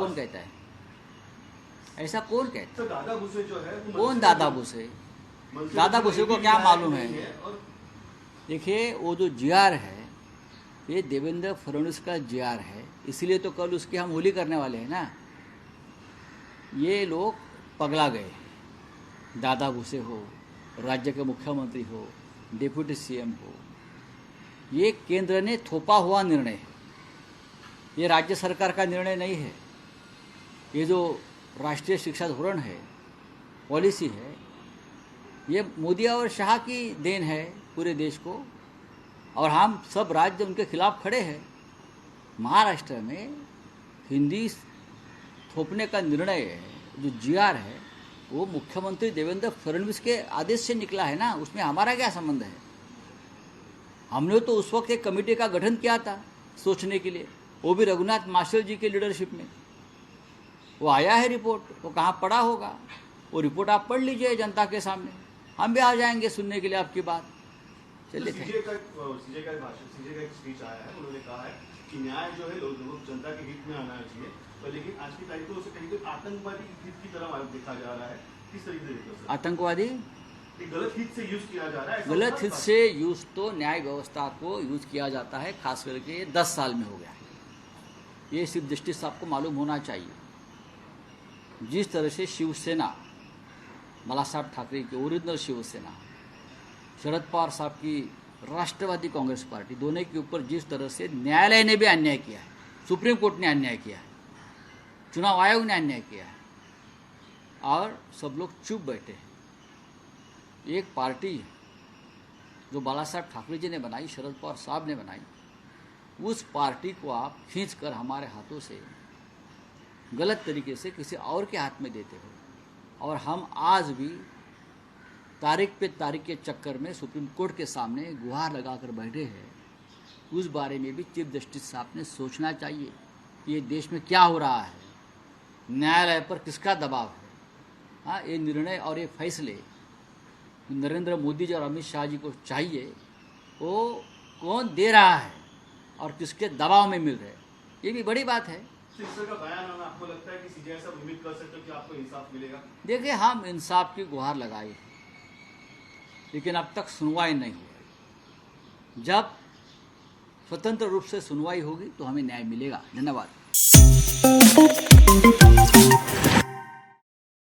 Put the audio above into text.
कौन कहता है? ऐसा कौन कहता है? दादा भूसे जो है कौन दादा भूसे? दादा भूसे को क्या मालूम है? देखिए, वो जो जीआर है ये देवेंद्र फडणवीस का जीआर है, इसलिए तो कल उसकी हम होली करने वाले हैं ना। ये लोग पगला गए, दादा भूसे हो, राज्य के मुख्यमंत्री हो, डिप्टी सीएम हो। ये केंद्र ने थोपा हुआ निर्णय है, ये राज्य सरकार का निर्णय नहीं है। ये जो राष्ट्रीय शिक्षा धोरण है, पॉलिसी है, ये मोदी और शाह की देन है पूरे देश को, और हम सब राज्य उनके खिलाफ खड़े हैं। महाराष्ट्र में हिंदी थोपने का निर्णय है, जो जीआर है, वो मुख्यमंत्री देवेंद्र फडणवीस के आदेश से निकला है ना, उसमें हमारा क्या संबंध है? हमने तो उस वक्त एक कमेटी का गठन किया था सोचने के लिए, वो भी रघुनाथ माशल जी के लीडरशिप में। वो आया है रिपोर्ट, वो कहाँ पड़ा होगा, वो रिपोर्ट आप पढ़ लीजिए जनता के सामने, हम भी आ जाएंगे सुनने के लिए आपकी बात। चलिए, सीजे का एक स्पीच आया है, उन्होंने कहा है कि न्याय जो है लोग जनता के हित में आना चाहिए, पर लेकिन आज की तारीख में उसे कहीं आतंकवादी हित की तरह देखा जा रहा है। किस तरीके से आतंकवादी गलत हित से यूज किया जा रहा है? गलत हित से यूज तो न्याय व्यवस्था को यूज किया जाता है, खास करके 10 साल में हो गया है। ये सिर्फ जस्टिस साहब को मालूम होना चाहिए। जिस तरह से शिवसेना, बालासाहेब ठाकरे की ओरिजिनल शिवसेना, शरद पवार साहब की राष्ट्रवादी कांग्रेस पार्टी, दोनों के ऊपर जिस तरह से न्यायालय ने भी अन्याय किया है, सुप्रीम कोर्ट ने अन्याय किया है, चुनाव आयोग ने अन्याय किया है, और सब लोग चुप बैठे हैं। एक पार्टी जो बालासाहेब ठाकरे जी ने बनाई, शरद पवार साहब ने बनाई, उस पार्टी को आप खींचकर हमारे हाथों से गलत तरीके से किसी और के हाथ में देते हो, और हम आज भी तारीख पे तारीख के चक्कर में सुप्रीम कोर्ट के सामने गुहार लगाकर बैठे हैं। उस बारे में भी चीफ जस्टिस साहब ने सोचना चाहिए कि ये देश में क्या हो रहा है, न्यायालय पर किसका दबाव है। हाँ, ये निर्णय और ये फैसले नरेंद्र मोदी जी और अमित शाह जी को चाहिए, वो कौन दे रहा है और किसके दबाव में मिल रहे हैं, ये भी बड़ी बात है। का बयान आना, आपको लगता है कि सीजे साहब उम्मीद कर सकते हैं कि आपको इंसाफ मिलेगा? देखिए, हम इंसाफ की गुहार लगाई है, लेकिन अब तक सुनवाई नहीं हुई। जब स्वतंत्र रूप से सुनवाई होगी तो हमें न्याय मिलेगा। धन्यवाद।